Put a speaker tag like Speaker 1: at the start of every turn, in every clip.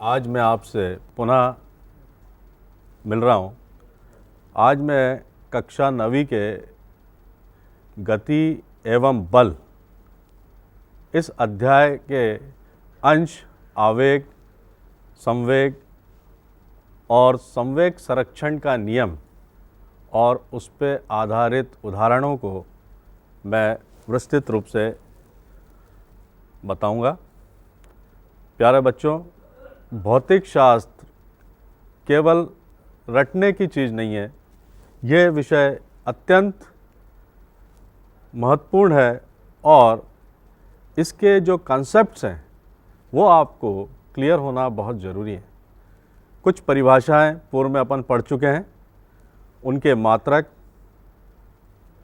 Speaker 1: आज मैं आपसे पुनः मिल रहा हूँ। आज मैं कक्षा 9वीं के गति एवं बल इस अध्याय के अंश आवेग, संवेग और संवेग संरक्षण का नियम और उस पर आधारित उदाहरणों को मैं विस्तृत रूप से बताऊंगा। प्यारे बच्चों, भौतिक शास्त्र केवल रटने की चीज़ नहीं है। यह विषय अत्यंत महत्वपूर्ण है और इसके जो कॉन्सेप्ट्स हैं वो आपको क्लियर होना बहुत ज़रूरी है। कुछ परिभाषाएं पूर्व में अपन पढ़ चुके हैं, उनके मात्रक,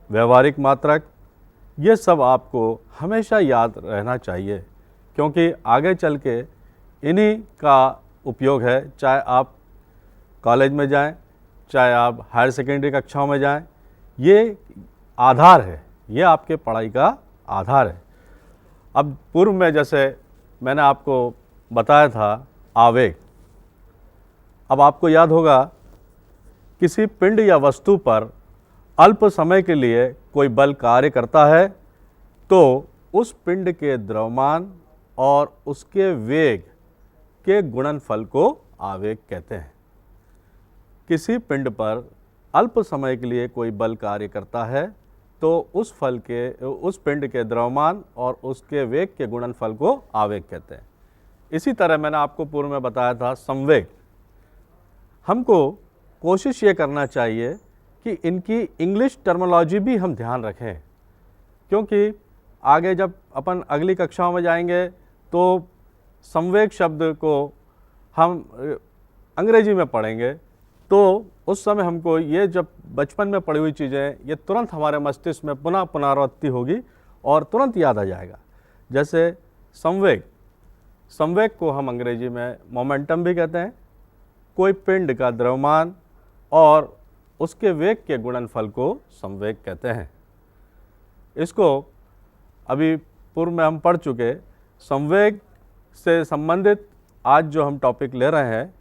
Speaker 1: व्यवहारिक मात्रक, ये सब आपको हमेशा याद रहना चाहिए, क्योंकि आगे चल के इन्हीं का उपयोग है। चाहे आप कॉलेज में जाएं, चाहे आप हायर सेकेंडरी कक्षाओं में जाएं, ये आधार है, ये आपके पढ़ाई का आधार है। अब पूर्व में जैसे मैंने आपको बताया था आवेग, अब आपको याद होगा किसी पिंड या वस्तु पर अल्प समय के लिए कोई बल कार्य करता है तो उस पिंड के द्रव्यमान और उसके वेग के गुणनफल को आवेग कहते हैं। किसी पिंड पर अल्प समय के लिए कोई बल कार्य करता है तो उस पिंड के द्रव्यमान और उसके वेग के गुणनफल को आवेग कहते हैं। इसी तरह मैंने आपको पूर्व में बताया था संवेग। हमको कोशिश ये करना चाहिए कि इनकी इंग्लिश टर्मिनोलॉजी भी हम ध्यान रखें, क्योंकि आगे जब अपन अगली कक्षाओं में जाएंगे तो संवेग शब्द को हम अंग्रेजी में पढ़ेंगे, तो उस समय हमको ये जब बचपन में पढ़ी हुई चीज़ें ये तुरंत हमारे मस्तिष्क में पुनः पुनरावृत्ति होगी और तुरंत याद आ जाएगा। जैसे संवेग को हम अंग्रेजी में मोमेंटम भी कहते हैं। कोई पिंड का द्रव्यमान और उसके वेग के गुणनफल को संवेग कहते हैं। इसको अभी पूर्व में हम पढ़ चुके। संवेग से संबंधित आज जो हम टॉपिक ले रहे हैं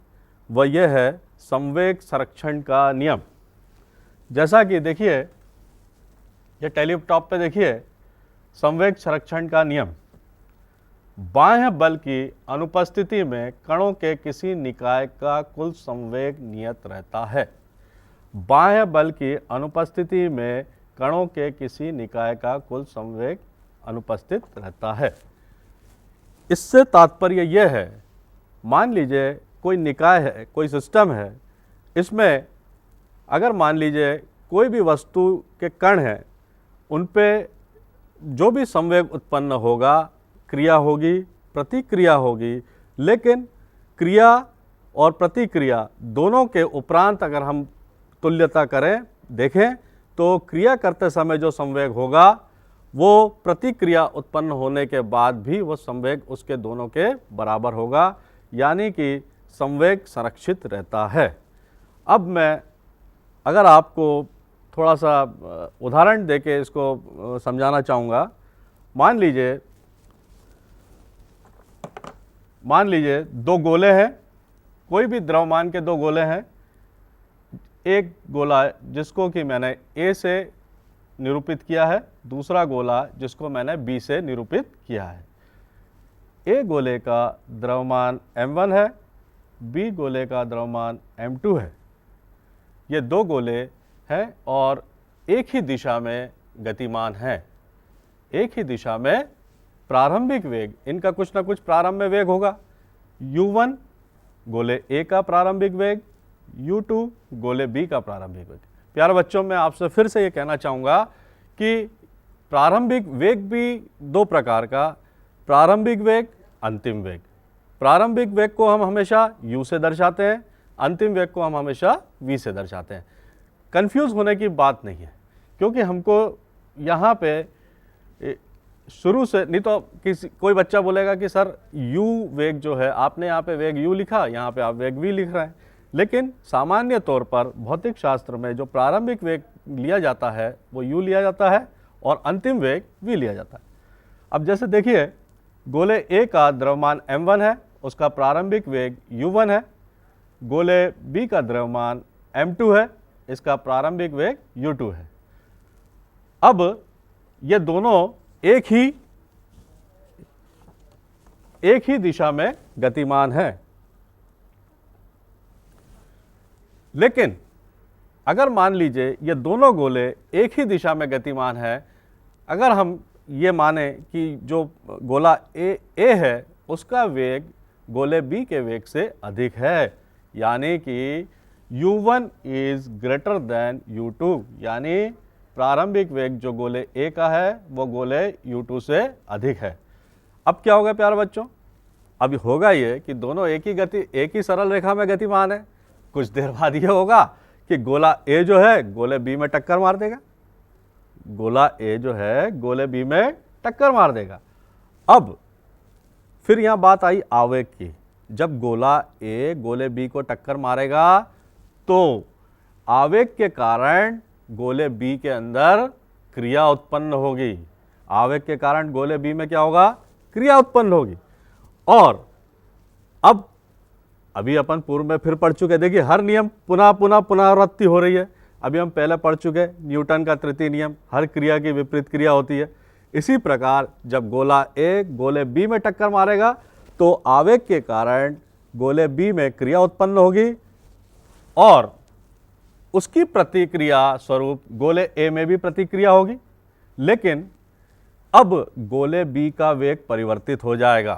Speaker 1: वह यह है संवेग संरक्षण का नियम। जैसा कि देखिए, ये टेलीटॉप पे देखिए, संवेग संरक्षण का नियम। बाह्य बल की अनुपस्थिति में कणों के किसी निकाय का कुल संवेग नियत रहता है। बाह्य बल की अनुपस्थिति में कणों के किसी निकाय का कुल संवेग अनुपस्थित रहता है। इससे तात्पर्य यह है, मान लीजिए कोई निकाय है, कोई सिस्टम है, इसमें अगर मान लीजिए कोई भी वस्तु के कण हैं, उन पे जो भी संवेग उत्पन्न होगा, क्रिया होगी, प्रतिक्रिया होगी, लेकिन क्रिया और प्रतिक्रिया दोनों के उपरांत अगर हम तुल्यता करें, देखें, तो क्रिया करते समय जो संवेग होगा वो प्रतिक्रिया उत्पन्न होने के बाद भी वो संवेग उसके दोनों के बराबर होगा, यानी कि संवेग संरक्षित रहता है। अब मैं अगर आपको थोड़ा सा उदाहरण देके इसको समझाना चाहूँगा। मान लीजिए दो गोले हैं, कोई भी द्रव्यमान के दो गोले हैं। एक गोला जिसको कि मैंने A से निरूपित किया है, दूसरा गोला जिसको मैंने B से निरूपित किया है। A गोले का द्रव्यमान m1 है, B गोले का द्रव्यमान m2 है। ये दो गोले हैं और एक ही दिशा में गतिमान हैं, एक ही दिशा में प्रारंभिक वेग, इनका कुछ ना कुछ प्रारंभ में वेग होगा। u1 गोले A का प्रारंभिक वेग, u2 गोले B का प्रारंभिक वेग। प्यारे बच्चों, मैं आपसे फिर से ये कहना चाहूँगा कि प्रारंभिक वेग भी दो प्रकार का, प्रारंभिक वेग, अंतिम वेग। प्रारंभिक वेग को हम हमेशा u से दर्शाते हैं, अंतिम वेग को हम हमेशा v से दर्शाते हैं। कंफ्यूज होने की बात नहीं है, क्योंकि हमको यहाँ पे शुरू से, नहीं तो कोई बच्चा बोलेगा कि सर u वेग जो है, आपने यहाँ पे वेग u लिखा, यहाँ पे आप वेग v लिख रहे हैं। लेकिन सामान्य तौर पर भौतिक शास्त्र में जो प्रारंभिक वेग लिया जाता है वो u लिया जाता है और अंतिम वेग v लिया जाता है। अब जैसे देखिए, गोले A का द्रव्यमान m1 है उसका प्रारंभिक वेग u1 है, गोले B का द्रव्यमान m2 है, इसका प्रारंभिक वेग u2 है। अब ये दोनों एक ही दिशा में गतिमान है, लेकिन अगर मान लीजिए ये दोनों गोले एक ही दिशा में गतिमान है, अगर हम ये माने कि जो गोला ए है उसका वेग गोले बी के वेग से अधिक है, यानी कि u1 is greater than u2, यानी प्रारंभिक वेग जो गोले ए का है वो गोले u2 से अधिक है। अब क्या होगा प्यारे बच्चों, अब होगा ये कि दोनों एक ही सरल रेखा में गतिमान है। कुछ देर बाद ये होगा कि गोला ए जो है गोले बी में टक्कर मार देगा, गोला ए जो है गोले बी में टक्कर मार देगा। अब फिर यहां बात आई आवेग की। जब गोला ए गोले बी को टक्कर मारेगा तो आवेग के कारण गोले बी के अंदर क्रिया उत्पन्न होगी। आवेग के कारण गोले बी में क्या होगा, क्रिया उत्पन्न होगी। और अब अभी अपन पूर्व में फिर पढ़ चुके, देखिए हर नियम पुनरावृत्ति हो रही है। अभी हम पहले पढ़ चुके न्यूटन का तृतीय नियम, हर क्रिया की विपरीत क्रिया होती है। इसी प्रकार जब गोला ए गोले बी में टक्कर मारेगा तो आवेग के कारण गोले बी में क्रिया उत्पन्न होगी और उसकी प्रतिक्रिया स्वरूप गोले ए में भी प्रतिक्रिया होगी, लेकिन अब गोले बी का वेग परिवर्तित हो जाएगा।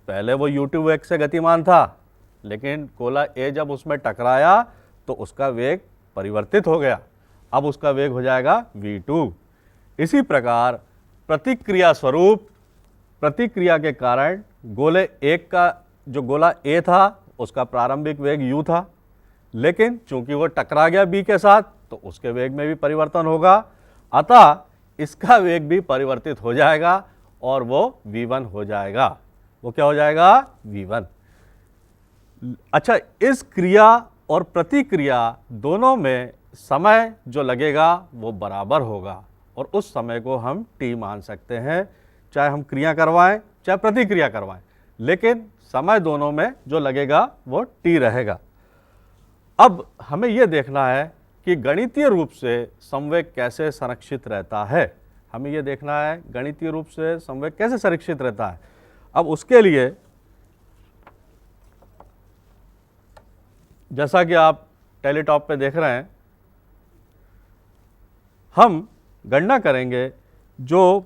Speaker 1: पहले वो u2 वेग से गतिमान था, लेकिन गोला ए जब उसमें टकराया तो उसका वेग परिवर्तित हो गया, अब उसका वेग हो जाएगा v2। इसी प्रकार प्रतिक्रिया स्वरूप प्रतिक्रिया के कारण गोले एक का जो गोला ए था उसका प्रारंभिक वेग u था, लेकिन चूंकि वो टकरा गया b के साथ तो उसके वेग में भी परिवर्तन होगा, अतः इसका वेग भी परिवर्तित हो जाएगा और वो v1 हो जाएगा। वो क्या हो जाएगा, v1। अच्छा, इस क्रिया और प्रतिक्रिया दोनों में समय जो लगेगा वो बराबर होगा और उस समय को हम t मान सकते हैं, चाहे हम क्रिया करवाएं चाहे प्रतिक्रिया करवाएं, लेकिन समय दोनों में जो लगेगा वो t रहेगा। अब हमें यह देखना है कि गणितीय रूप से संवेग कैसे संरक्षित रहता है। हमें यह देखना है गणितीय रूप से संवेग कैसे संरक्षित रहता है। अब उसके लिए जैसा कि आप टेलीटॉप पे देख रहे हैं, हम गणना करेंगे जो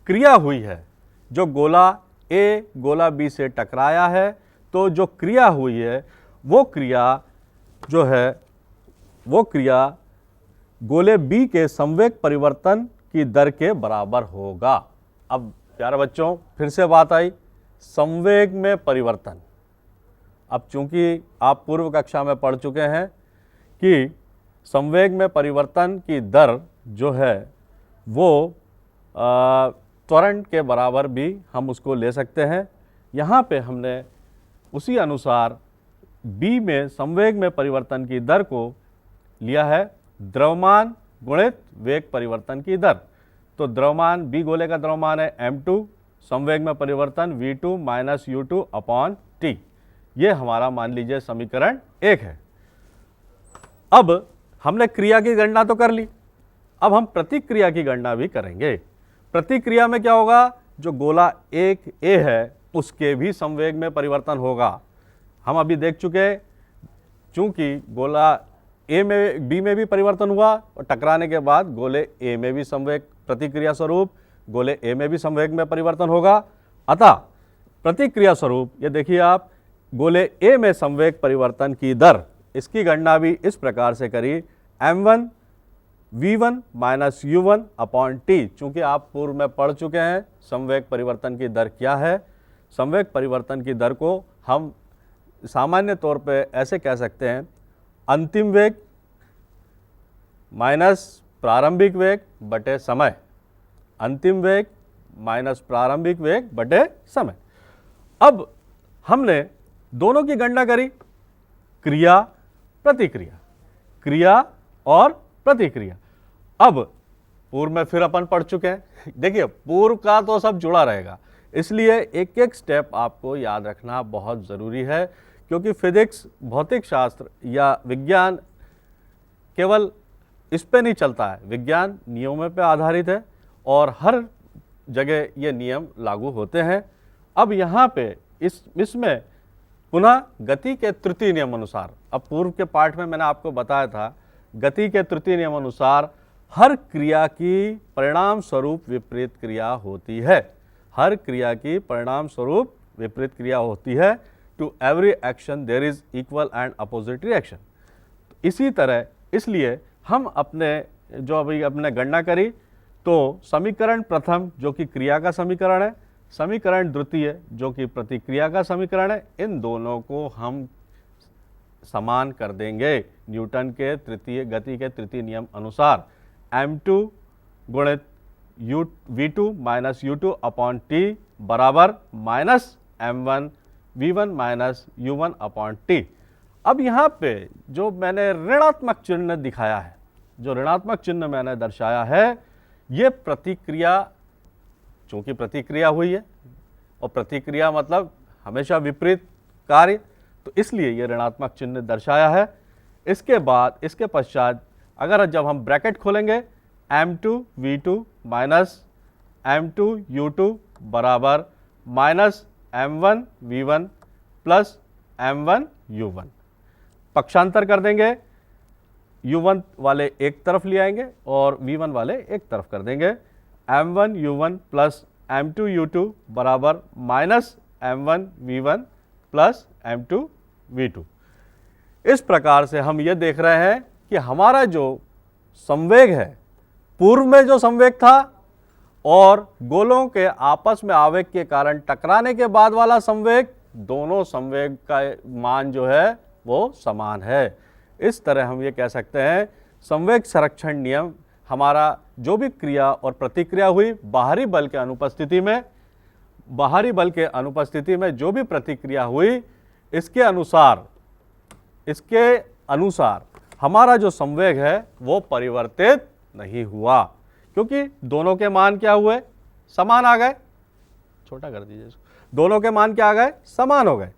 Speaker 1: क्रिया हुई है, जो गोला ए गोला बी से टकराया है, तो जो क्रिया हुई है वो क्रिया जो है वो क्रिया गोले बी के संवेग परिवर्तन की दर के बराबर होगा। अब प्यारे बच्चों फिर से बात आई संवेग में परिवर्तन। अब चूंकि आप पूर्व कक्षा में पढ़ चुके हैं कि संवेग में परिवर्तन की दर जो है वो त्वरण के बराबर भी हम उसको ले सकते हैं। यहाँ पे हमने उसी अनुसार B में संवेग में परिवर्तन की दर को लिया है द्रव्यमान गुणित वेग परिवर्तन की दर। तो द्रव्यमान B गोले का द्रव्यमान है m2, संवेग में परिवर्तन v2 minus u2 upon t। ये हमारा मान लीजिए समीकरण 1 है। अब हमने क्रिया की गणना तो कर ली, अब हम प्रतिक्रिया की गणना भी करेंगे। प्रतिक्रिया में क्या होगा, जो गोला एक ए है उसके भी संवेग में परिवर्तन होगा। हम अभी देख चुके, चूंकि गोला ए में बी में भी परिवर्तन हुआ और टकराने के बाद गोले ए में भी संवेग प्रतिक्रिया स्वरूप गोले ए में भी संवेग में परिवर्तन होगा। अतः प्रतिक्रिया स्वरूप ये देखिए आप, गोले ए में संवेग परिवर्तन की दर, इसकी गणना भी इस प्रकार से करी m1 v1 minus u1 upon t। चूंकि आप पूर्व में पढ़ चुके हैं संवेग परिवर्तन की दर क्या है। संवेग परिवर्तन की दर को हम सामान्य तौर पे ऐसे कह सकते हैं, अंतिम वेग माइनस प्रारंभिक वेग बटे समय, अंतिम वेग माइनस प्रारंभिक वेग बटे समय। अब हमने दोनों की गणना करी, क्रिया प्रतिक्रिया, क्रिया और प्रतिक्रिया। अब पूर्व में फिर अपन पढ़ चुके हैं, देखिए पूर्व का तो सब जुड़ा रहेगा, इसलिए एक एक स्टेप आपको याद रखना बहुत ज़रूरी है, क्योंकि फिजिक्स, भौतिक शास्त्र या विज्ञान केवल इस पे नहीं चलता है, विज्ञान नियमों पे आधारित है और हर जगह ये नियम लागू होते हैं। अब यहाँ पे इसमें पुनः गति के तृतीय नियम अनुसार, अब पूर्व के पाठ में मैंने आपको बताया था, गति के तृतीय नियम अनुसार हर क्रिया की परिणाम स्वरूप विपरीत क्रिया होती है। हर क्रिया की परिणाम स्वरूप विपरीत क्रिया होती है। To every action there is equal and opposite reaction. इसी तरह इसलिए हम अपने गणना करी तो समीकरण प्रथम जो कि क्रिया का समीकरण है, समीकरण द्वितीय जो कि प्रतिक्रिया का समीकरण है, इन दोनों को हम समान कर देंगे न्यूटन के गति के तृतीय नियम अनुसार। m2 गुणित v2 minus u2 upon t बराबर minus m1 v1 minus u1 upon t। अब यहाँ पे जो मैंने ऋणात्मक चिन्ह दिखाया है, जो ऋणात्मक चिन्ह मैंने दर्शाया है, ये प्रतिक्रिया, चूंकि प्रतिक्रिया हुई है और प्रतिक्रिया मतलब हमेशा विपरीत कार्य, तो इसलिए ये ऋणात्मक चिन्ह दर्शाया है। इसके बाद इसके पश्चात अगर जब हम ब्रैकेट खोलेंगे m2 v2 minus m2 u2 बराबर minus m1 v1 plus m1 u1, पक्षांतर कर देंगे, u1 वाले एक तरफ ले आएंगे और v1 वाले एक तरफ कर देंगे। m1 u1 plus m2 u2 बराबर minus m1 v1 plus m2 v2। इस प्रकार से हम ये देख रहे हैं कि हमारा जो संवेग है, पूर्व में जो संवेग था और गोलों के आपस में आवेग के कारण टकराने के बाद वाला संवेग, दोनों संवेग का मान जो है वो समान है। इस तरह हम ये कह सकते हैं संवेग संरक्षण नियम हमारा जो भी क्रिया और प्रतिक्रिया हुई बाहरी बल के अनुपस्थिति में जो भी प्रतिक्रिया हुई, इसके अनुसार हमारा जो संवेग है वो परिवर्तित नहीं हुआ, क्योंकि दोनों के मान क्या हुए, समान आ गए। छोटा कर दीजिए इसको, दोनों के मान क्या आ गए, समान हो गए।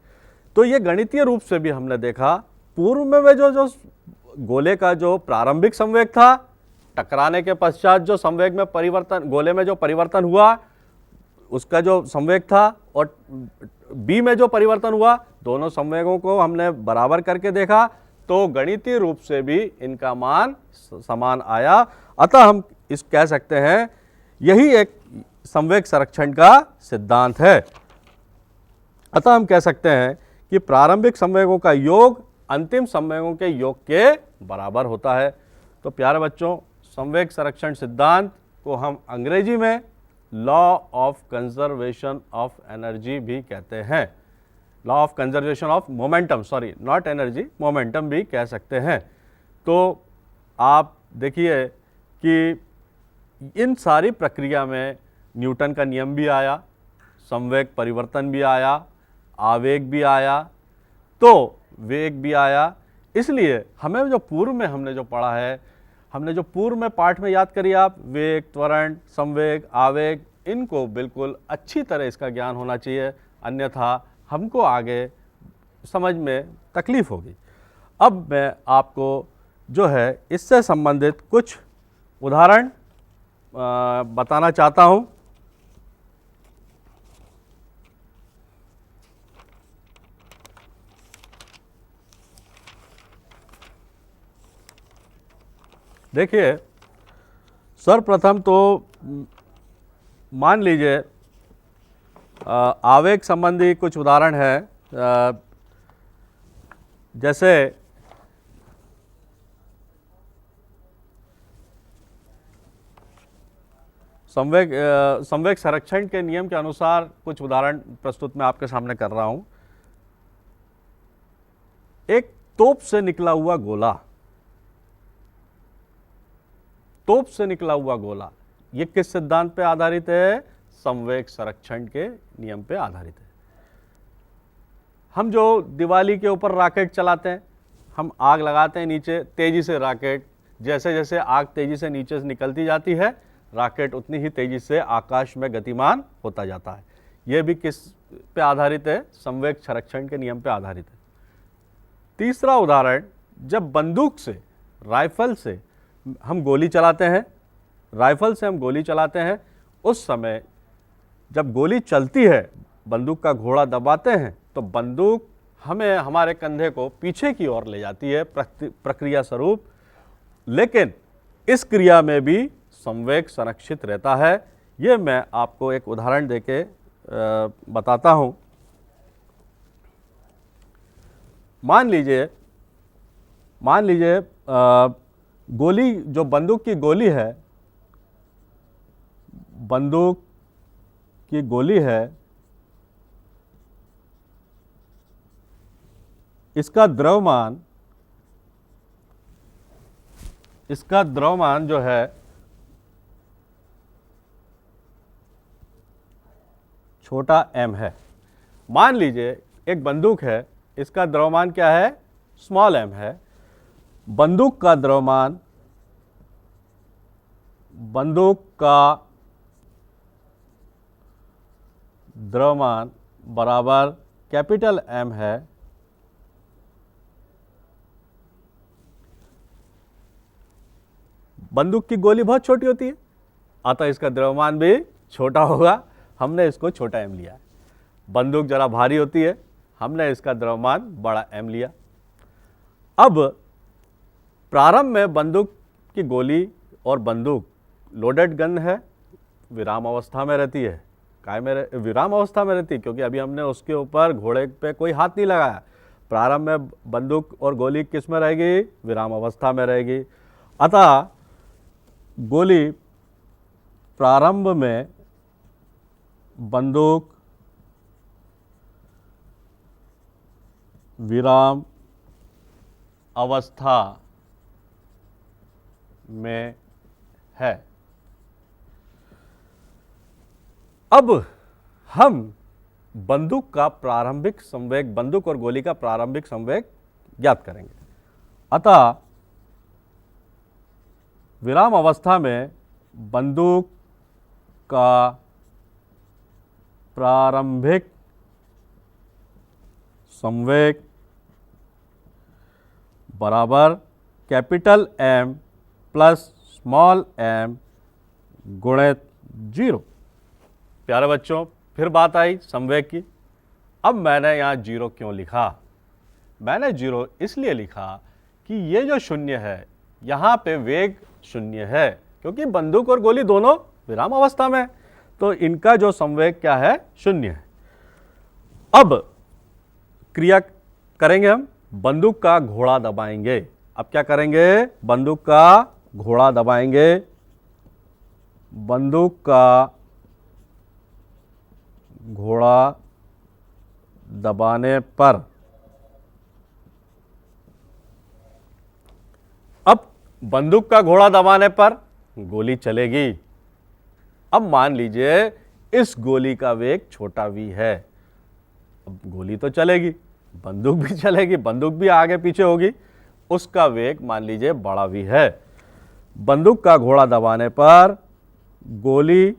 Speaker 1: तो ये गणितीय रूप से भी हमने देखा, पूर्व में जो गोले का जो प्रारंभिक संवेग था, टकराने के पश्चात जो संवेग में परिवर्तन, गोले में जो परिवर्तन हुआ उसका जो संवेग था, और बी में जो परिवर्तन हुआ, दोनों संवेगों को हमने बराबर करके देखा, तो गणितीय रूप से भी इनका मान समान आया। अतः हम इस कह सकते हैं यही एक संवेग संरक्षण का सिद्धांत है। अतः हम कह सकते हैं कि प्रारंभिक संवेगों का योग अंतिम संवेगों के योग के बराबर होता है। तो प्यारे बच्चों, संवेग संरक्षण सिद्धांत को हम अंग्रेजी में law of conservation of energy भी कहते हैं। Law of conservation of momentum, sorry not energy, momentum भी कह सकते हैं। तो आप देखिए कि इन सारी प्रक्रिया में न्यूटन का नियम भी आया, संवेग परिवर्तन भी आया, आवेग भी आया, तो वेग भी आया। इसलिए हमें जो पूर्व में हमने जो पढ़ा है, हमने जो पूर्व में पाठ में याद करिए आप, वेग, त्वरण, संवेग, आवेग, इनको बिल्कुल अच्छी तरह इसका ज्ञान होना चाहिए, अन्यथा हमको आगे समझ में तकलीफ होगी। अब मैं आपको जो है इससे संबंधित कुछ उदाहरण बताना चाहता हूँ। देखिए, सर्वप्रथम तो मान लीजिए आवेग संबंधी कुछ उदाहरण है, जैसे संवेग संरक्षण के नियम के अनुसार कुछ उदाहरण प्रस्तुत मैं आपके सामने कर रहा हूं। एक तोप से निकला हुआ गोला, तोप से निकला हुआ गोला, ये किस सिद्धांत पे आधारित है? संवेग संरक्षण के नियम पे आधारित है। हम जो दिवाली के ऊपर रॉकेट चलाते हैं, हम आग लगाते हैं नीचे, तेजी से रॉकेट, जैसे जैसे आग तेजी से नीचे से निकलती जाती है, रॉकेट उतनी ही तेजी से आकाश में गतिमान होता जाता है। ये भी किस पे आधारित है? संवेग संरक्षण के नियम पे आधारित है। तीसरा उदाहरण, जब बंदूक से, राइफल से हम गोली चलाते हैं, राइफल से हम गोली चलाते हैं, उस समय जब गोली चलती है, बंदूक का घोड़ा दबाते हैं तो बंदूक हमें हमारे कंधे को पीछे की ओर ले जाती है प्रक्रिया स्वरूप, लेकिन इस क्रिया में भी संवेग संरक्षित रहता है। ये मैं आपको एक उदाहरण देके बताता हूँ। मान लीजिए गोली, जो बंदूक की गोली है, बंदूक की गोली है, इसका द्रव्यमान जो है छोटा m है। मान लीजिए एक बंदूक है, इसका द्रव्यमान क्या है? स्मॉल m है। बंदूक का द्रव्यमान बराबर कैपिटल M है। बंदूक की गोली बहुत छोटी होती है, अतः इसका द्रव्यमान भी छोटा होगा। हमने इसको छोटा m लिया है। बंदूक जरा भारी होती है, हमने इसका द्रव्यमान बड़ा m लिया। अब प्रारंभ में बंदूक की गोली और बंदूक लोडेड गन है, विराम अवस्था में रहती है। विराम अवस्था में रहती है क्योंकि अभी हमने उसके ऊपर, घोड़े पे कोई हाथ नहीं लगाया। प्रारंभ में बंदूक और गोली किस में रहेगी? विराम अवस्था में रहेगी। अतः गोली प्रारंभ में बंदूक विराम अवस्था में है। अब हम बंदूक का प्रारंभिक संवेग, बंदूक और गोली का प्रारंभिक संवेग ज्ञात करेंगे। अतः विराम अवस्था में बंदूक का प्रारंभिक संवेग बराबर capital M plus small m गुणित 0। प्यारे बच्चों, फिर बात आई संवेग की। अब मैंने यहाँ 0 क्यों लिखा? मैंने 0 इसलिए लिखा कि ये जो शून्य है, यहाँ पे वेग शून्य है, क्योंकि बंदूक और गोली दोनों विराम अवस्था में, तो इनका जो संवेग क्या है? शून्य है। अब क्रिया करेंगे हम, बंदूक का घोड़ा दबाएंगे। अब क्या करेंगे? बंदूक का घोड़ा दबाएंगे। बंदूक का घोड़ा दबाने पर बंदूक का घोड़ा दबाने पर गोली चलेगी। अब मान लीजिए इस गोली का वेग छोटा v है। अब गोली तो चलेगी, बंदूक भी चलेगी, बंदूक भी आगे पीछे होगी, उसका वेग मान लीजिए बड़ा v है। बंदूक का घोड़ा दबाने पर गोली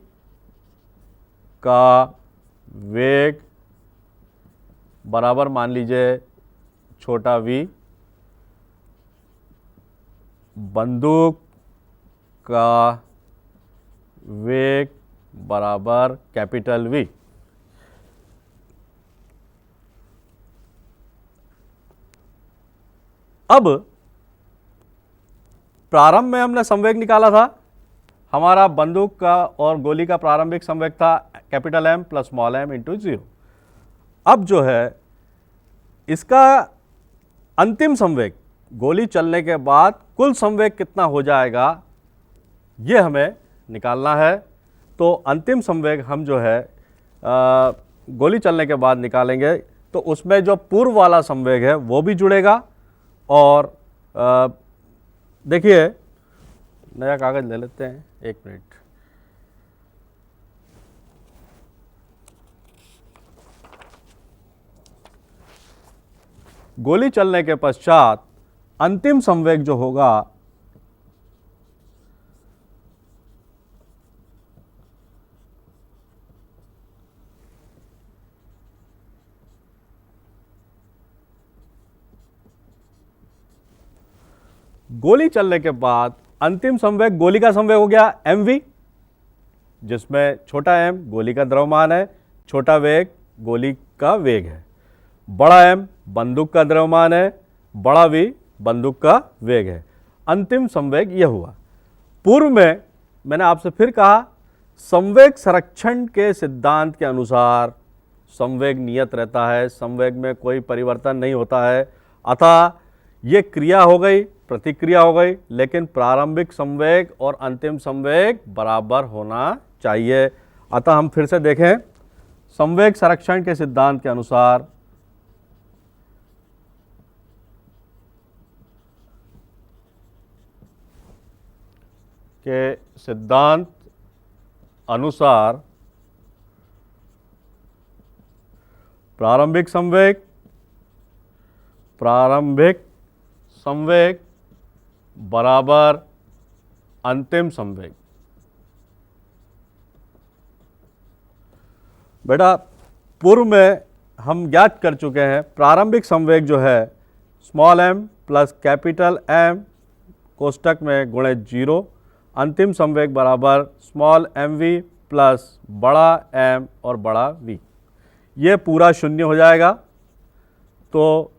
Speaker 1: का वेग बराबर मान लीजिए छोटा v, बंदूक का वेग बराबर कैपिटल V। अब प्रारंभ में हमने संवेग निकाला था, हमारा बंदूक का और गोली का प्रारंभिक संवेग था capital M plus small m into 0। अब जो है इसका अंतिम संवेग, गोली चलने के बाद कुल संवेग कितना हो जाएगा, ये हमें निकालना है। तो अंतिम संवेग हम जो है गोली चलने के बाद निकालेंगे, तो उसमें जो पूर्व वाला संवेग है वो भी जुड़ेगा। और देखिए, नया कागज ले लेते हैं, एक मिनट। गोली चलने के पश्चात अंतिम संवेग जो होगा गोली चलने के बाद अंतिम संवेग गोली का संवेग हो गया mv, जिसमें छोटा m गोली का द्रव्यमान है, छोटा वेग गोली का वेग है, बड़ा M बंदूक का द्रव्यमान है, बड़ा V बंदूक का वेग है। अंतिम संवेग यह हुआ। पूर्व में मैंने आपसे फिर कहा, संवेग संरक्षण के सिद्धांत के अनुसार संवेग नियत रहता है, संवेग में कोई परिवर्तन नहीं होता है। अतः ये क्रिया हो गई, प्रतिक्रिया हो गई, लेकिन प्रारंभिक संवेग और अंतिम संवेग बराबर होना चाहिए। अतः हम फिर से देखें, संवेग संरक्षण के सिद्धांत के अनुसार प्रारंभिक संवेग बराबर अंतिम संवेग। बेटा पूर्व में हम ज्ञात कर चुके हैं, प्रारंभिक संवेग जो है small m plus capital M कोष्टक में गुणे 0, अंतिम संवेग बराबर स्मॉल mv प्लस बड़ा M और बड़ा v। ये पूरा शून्य हो जाएगा, तो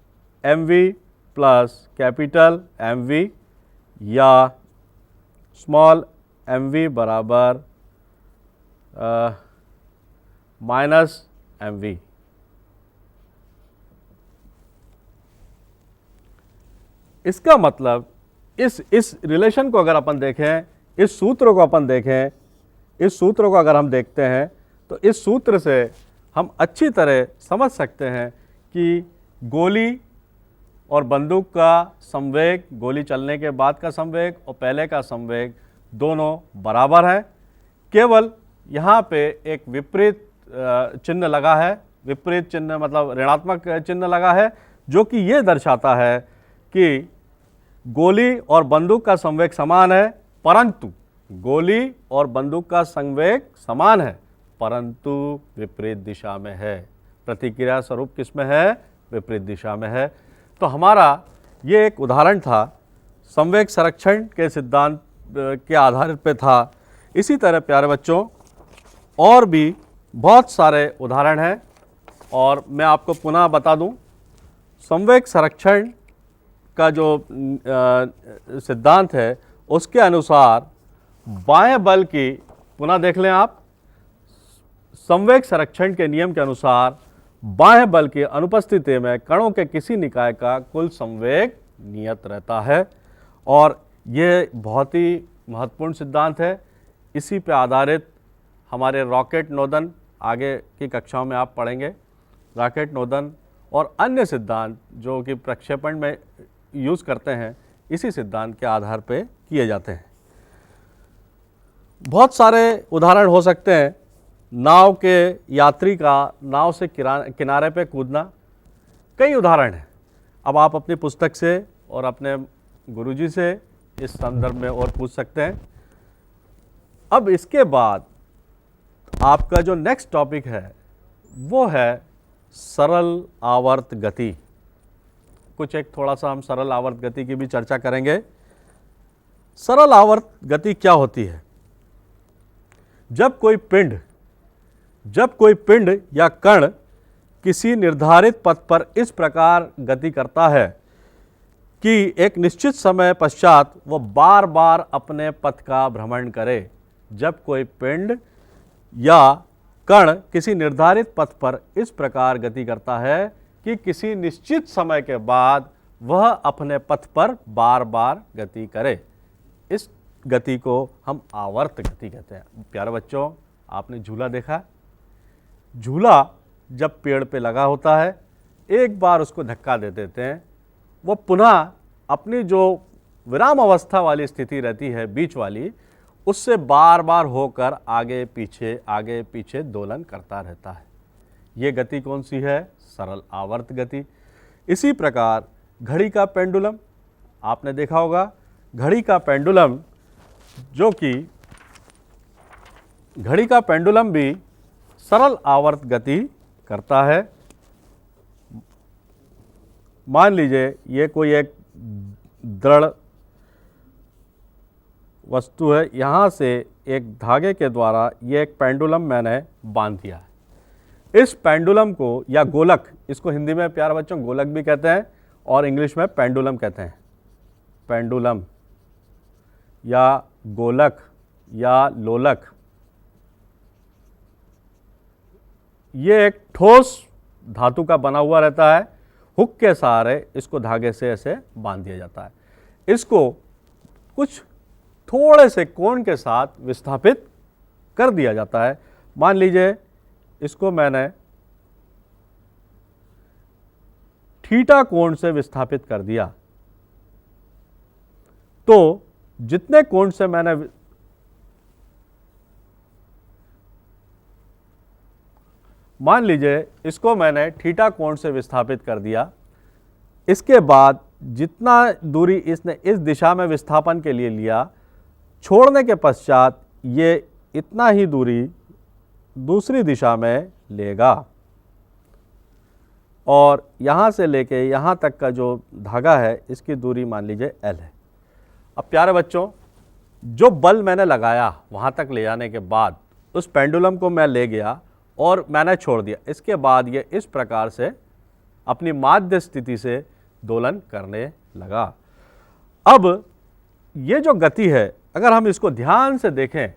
Speaker 1: mv प्लस कैपिटल mv या स्मॉल mv बराबर माइनस mv। इसका मतलब इस रिलेशन को अगर अपन देखें, इस सूत्र को अपन देखें, इस सूत्र को अगर हम देखते हैं तो इस सूत्र से हम अच्छी तरह समझ सकते हैं कि गोली और बंदूक का संवेग, गोली चलने के बाद का संवेग और पहले का संवेग दोनों बराबर हैं। केवल यहाँ पे एक विपरीत चिन्ह लगा है, विपरीत चिन्ह मतलब ऋणात्मक चिन्ह लगा है, जो कि ये दर्शाता है कि गोली और बंदूक का संवेग समान है, परंतु गोली और बंदूक का संवेग समान है परंतु विपरीत दिशा में है। प्रतिक्रिया स्वरूप किस में है? विपरीत दिशा में है। तो हमारा ये एक उदाहरण था, संवेग संरक्षण के सिद्धांत के आधार पे था। इसी तरह प्यारे बच्चों और भी बहुत सारे उदाहरण हैं और मैं आपको पुनः बता दूं, संवेग संरक्षण का जो सिद्धांत है उसके अनुसार बाएं बल की, पुनः देख लें आप, संवेग संरक्षण के नियम के अनुसार बाएं बल की अनुपस्थिति में कणों के किसी निकाय का कुल संवेग नियत रहता है और ये बहुत ही महत्वपूर्ण सिद्धांत है। इसी पे आधारित हमारे रॉकेट नोदन आगे की कक्षाओं में आप पढ़ेंगे। रॉकेट नोदन और अन्य सिद्धांत जो कि प्रक्षेपण में यूज़ करते हैं, इसी सिद्धांत के आधार पे किए जाते हैं। बहुत सारे उदाहरण हो सकते हैं। नाव के यात्री का नाव से किनारे पे कूदना, कई उदाहरण हैं। अब आप अपनी पुस्तक से और अपने गुरुजी से इस संदर्भ में और पूछ सकते हैं। अब इसके बाद आपका जो नेक्स्ट टॉपिक है वो है सरल आवर्त गति। कुछ एक थोड़ा सा हम सरल आवर्त गति की भी चर्चा करेंगे। सरल आवर्त गति क्या होती है? जब कोई पिंड या कण किसी निर्धारित पथ पर इस प्रकार गति करता है कि एक निश्चित समय पश्चात वह बार बार अपने पथ का भ्रमण करे। जब कोई पिंड या कण किसी निर्धारित पथ पर इस प्रकार गति करता है कि किसी निश्चित समय के बाद वह अपने पथ पर बार बार गति करे, इस गति को हम आवर्त गति कहते हैं। प्यारे बच्चों, आपने झूला देखा? झूला जब पेड़ पे लगा होता है, एक बार उसको धक्का दे देते हैं, वो पुनः अपनी जो विराम अवस्था वाली स्थिति रहती है, बीच वाली, उससे बार बार होकर आगे पीछे दोलन करता रहता है। ये गति कौन सी है? सरल आवर्त गति। इसी प्रकार घड़ी का पेंडुलम आपने देखा होगा। घड़ी का पेंडुलम भी सरल आवर्त गति करता है। मान लीजिए ये कोई एक दृढ़ वस्तु है, यहाँ से एक धागे के द्वारा ये एक पेंडुलम मैंने बांध दिया है। इस पेंडुलम को या गोलक, इसको हिंदी में प्यारे बच्चों गोलक भी कहते हैं और इंग्लिश में पेंडुलम कहते हैं। पेंडुलम या गोलक या लोलक, ये एक ठोस धातु का बना हुआ रहता है। हुक के सहारे इसको धागे से ऐसे बांध दिया जाता है। इसको कुछ थोड़े से कोण के साथ विस्थापित कर दिया जाता है। मान लीजिए इसको मैंने थीटा कोण से विस्थापित कर दिया, तो जितने कोण से मैंने मान लीजिए इसको मैंने थीटा कोण से विस्थापित कर दिया, इसके बाद जितना दूरी इसने इस दिशा में विस्थापन के लिए लिया, छोड़ने के पश्चात ये इतना ही दूरी दूसरी दिशा में लेगा और यहाँ से लेके यहाँ तक का जो धागा है इसकी दूरी मान लीजिए L है। अब प्यारे बच्चों, जो बल मैंने लगाया वहाँ तक ले जाने के बाद उस पेंडुलम को मैं ले गया और मैंने छोड़ दिया। इसके बाद ये इस प्रकार से अपनी माध्य स्थिति से दोलन करने लगा। अब ये जो गति है, अगर हम इसको ध्यान से देखें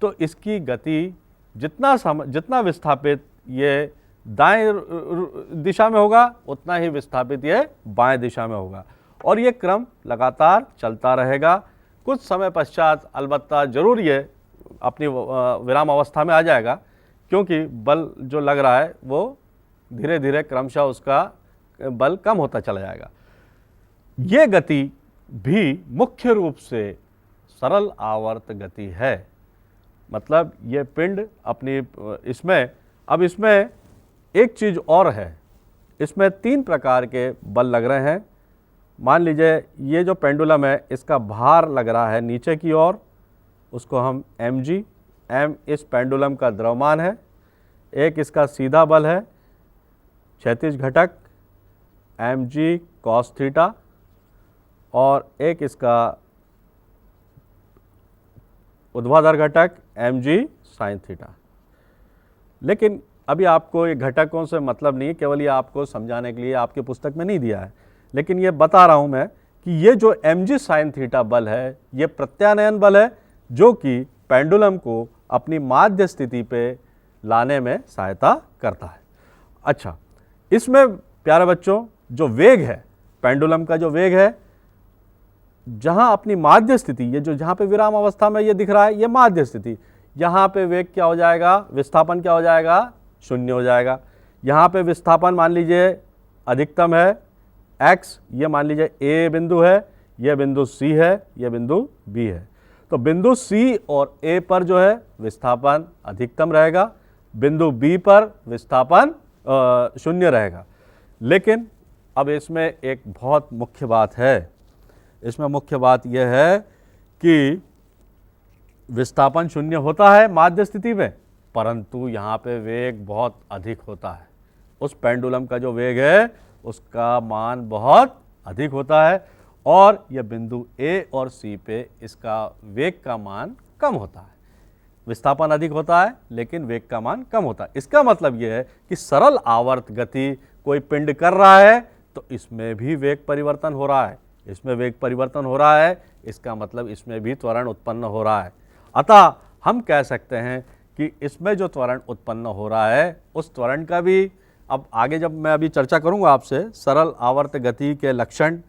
Speaker 1: तो इसकी गति जितना विस्थापित ये दाएं दिशा में होगा उतना ही विस्थापित ये बाएं दिशा में होगा और ये क्रम लगातार चलता रहेगा। कुछ समय पश्चात अलबत्ता जरूर ये अपनी विराम अवस्था में आ जाएगा, क्योंकि बल जो लग रहा है वो धीरे धीरे क्रमशः उसका बल कम होता चला जाएगा। ये गति भी मुख्य रूप से सरल आवर्त गति है। मतलब ये पिंड अपनी इसमें एक चीज़ और है, इसमें 3 प्रकार के बल लग रहे हैं। मान लीजिए ये जो पेंडुलम है इसका भार लग रहा है नीचे की ओर, उसको हम mg, m इस पेंडुलम का द्रव्यमान है। एक इसका सीधा बल है क्षैतिज घटक mg cos थीटा और एक इसका ऊर्ध्वाधर घटक mg sin थीटा। लेकिन अभी आपको ये घटकों से मतलब नहीं है, केवल ये आपको समझाने के लिए आपकी पुस्तक में नहीं दिया है, लेकिन ये बता रहा हूं मैं कि ये जो mg sin थीटा बल है ये प्रत्यानयन बल है, जो कि पेंडुलम को अपनी माध्य स्थिति पे लाने में सहायता करता है। अच्छा, इसमें प्यारे बच्चों जो वेग है, पेंडुलम का जो वेग है, जहां अपनी माध्य स्थिति, ये जो जहां पे विराम अवस्था में ये दिख रहा है ये माध्य स्थिति, यहाँ पे वेग क्या हो जाएगा, विस्थापन क्या हो जाएगा, 0 हो जाएगा। यहाँ पे विस्थापन मान लीजिए अधिकतम है x, ये मान लीजिए A बिंदु है, यह बिंदु C है, यह बिंदु B है। तो बिंदु C और A पर जो है विस्थापन अधिकतम रहेगा, बिंदु B पर विस्थापन 0 रहेगा। लेकिन अब इसमें एक बहुत मुख्य बात है, इसमें मुख्य बात यह है कि विस्थापन 0 होता है माध्य स्थिति में, परंतु यहाँ पे वेग बहुत अधिक होता है। उस पेंडुलम का जो वेग है उसका मान बहुत अधिक होता है और यह बिंदु A और C पे इसका वेग का मान कम होता है। विस्थापन अधिक होता है लेकिन वेग का मान कम होता है। इसका मतलब यह है कि सरल आवर्त गति कोई पिंड कर रहा है तो इसमें भी वेग परिवर्तन हो रहा है, इसमें वेग परिवर्तन हो रहा है, इसका मतलब इसमें भी त्वरण उत्पन्न हो रहा है। अतः हम कह सकते हैं कि इसमें जो त्वरण उत्पन्न हो रहा है उस त्वरण का भी, अब आगे जब मैं अभी चर्चा करूंगा आपसे सरल आवर्त गति के लक्षण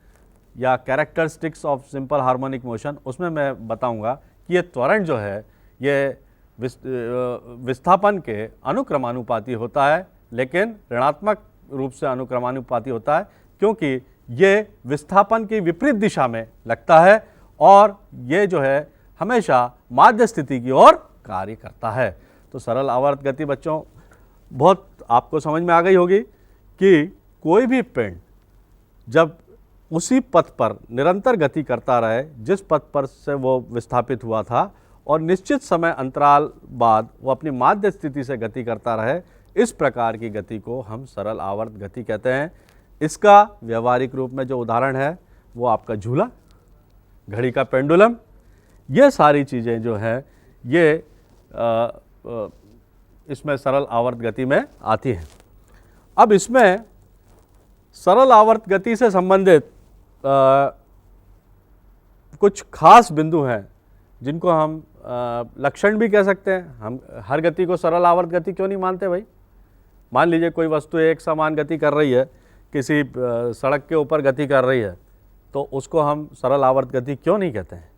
Speaker 1: या characteristics of simple harmonic motion, उसमें मैं बताऊंगा कि ये त्वरण जो है ये विस्थापन के अनुक्रमानुपाती होता है, लेकिन ऋणात्मक रूप से अनुक्रमानुपाती होता है, क्योंकि ये विस्थापन की विपरीत दिशा में लगता है और ये जो है हमेशा माध्य स्थिति की ओर कार्य करता है। तो सरल आवर्त गति बच्चों बहुत आपको समझ में आ गई होगी कि कोई भी पिंड जब उसी पथ पर निरंतर गति करता रहे जिस पथ पर से वो विस्थापित हुआ था और निश्चित समय अंतराल बाद वो अपनी माध्य स्थिति से गति करता रहे, इस प्रकार की गति को हम सरल आवर्त गति कहते हैं। इसका व्यवहारिक रूप में जो उदाहरण है वो आपका झूला, घड़ी का पेंडुलम, ये सारी चीज़ें जो हैं ये इसमें सरल आवर्त गति में आती हैं। अब इसमें सरल आवर्त गति से संबंधित कुछ खास बिंदु हैं जिनको हम लक्षण भी कह सकते हैं। हम हर गति को सरल आवर्त गति क्यों नहीं मानते भाई? मान लीजिए कोई वस्तु एक समान गति कर रही है, किसी सड़क के ऊपर गति कर रही है, तो उसको हम सरल आवर्त गति क्यों नहीं कहते हैं?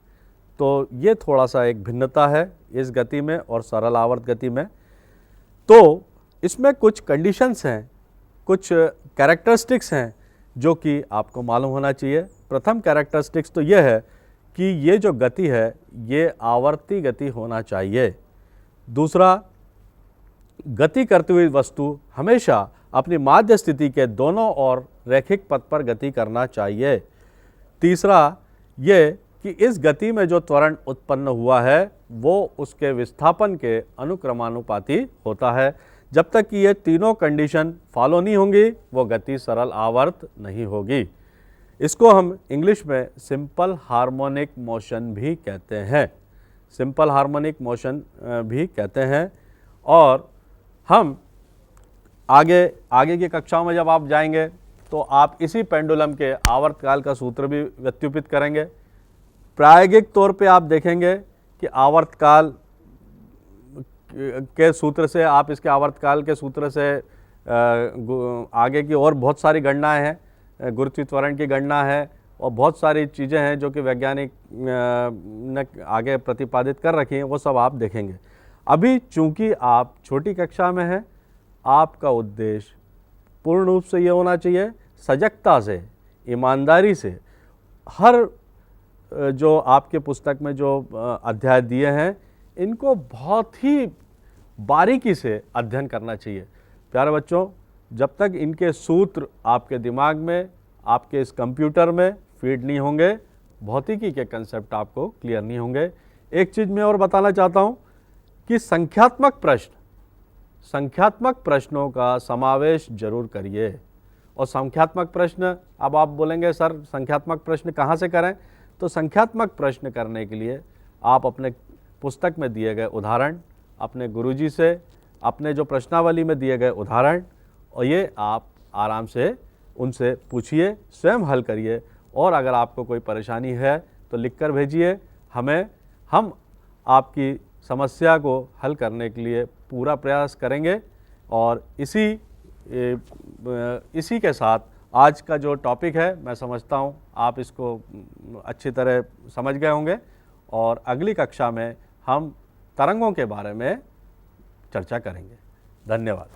Speaker 1: तो ये थोड़ा सा एक भिन्नता है इस गति में और सरल आवर्त गति में। तो इसमें कुछ कंडीशंस हैं, कुछ कैरेक्टरिस्टिक्स हैं जो कि आपको मालूम होना चाहिए। प्रथम कैरेक्टरिस्टिक्स तो यह है कि ये जो गति है ये आवर्ती गति होना चाहिए। दूसरा, गति करती हुई वस्तु हमेशा अपनी माध्य स्थिति के दोनों ओर रैखिक पथ पर गति करना चाहिए। तीसरा, ये कि इस गति में जो त्वरण उत्पन्न हुआ है वो उसके विस्थापन के अनुक्रमानुपाती होता है। जब तक कि ये तीनों कंडीशन फॉलो नहीं होंगी वो गति सरल आवर्त नहीं होगी। इसको हम इंग्लिश में सिंपल हार्मोनिक मोशन भी कहते हैं, सिंपल हार्मोनिक मोशन भी कहते हैं। और हम आगे की कक्षाओं में जब आप जाएंगे तो आप इसी पेंडुलम के आवर्तकाल का सूत्र भी व्युत्पन्न करेंगे। प्रायोगिक तौर पे आप देखेंगे कि आवर्तकाल के सूत्र से, आप इसके आवर्तकाल के सूत्र से आगे की और बहुत सारी गणनाएं हैं, गुरुत्वीय त्वरण की गणना है और बहुत सारी चीज़ें हैं जो कि वैज्ञानिक ने आगे प्रतिपादित कर रखी हैं, वो सब आप देखेंगे। अभी चूंकि आप छोटी कक्षा में हैं, आपका उद्देश्य पूर्ण रूप से ये होना चाहिए, सजगता से, ईमानदारी से हर जो आपके पुस्तक में जो अध्याय दिए हैं इनको बहुत ही बारीकी से अध्ययन करना चाहिए। प्यारे बच्चों, जब तक इनके सूत्र आपके दिमाग में, आपके इस कंप्यूटर में फीड नहीं होंगे, भौतिकी के कंसेप्ट आपको क्लियर नहीं होंगे। एक चीज़ मैं और बताना चाहता हूँ कि संख्यात्मक प्रश्नों का समावेश जरूर करिए। और संख्यात्मक प्रश्न, अब आप बोलेंगे सर संख्यात्मक प्रश्न कहाँ से करें? तो संख्यात्मक प्रश्न करने के लिए आप अपने पुस्तक में दिए गए उदाहरण, अपने गुरुजी से, अपने जो प्रश्नावली में दिए गए उदाहरण, और ये आप आराम से उनसे पूछिए, स्वयं हल करिए। और अगर आपको कोई परेशानी है तो लिखकर भेजिए हमें, हम आपकी समस्या को हल करने के लिए पूरा प्रयास करेंगे। और इसी के साथ आज का जो टॉपिक है, मैं समझता हूँ आप इसको अच्छी तरह समझ गए होंगे और अगली कक्षा में हम तरंगों के बारे में चर्चा करेंगे। धन्यवाद।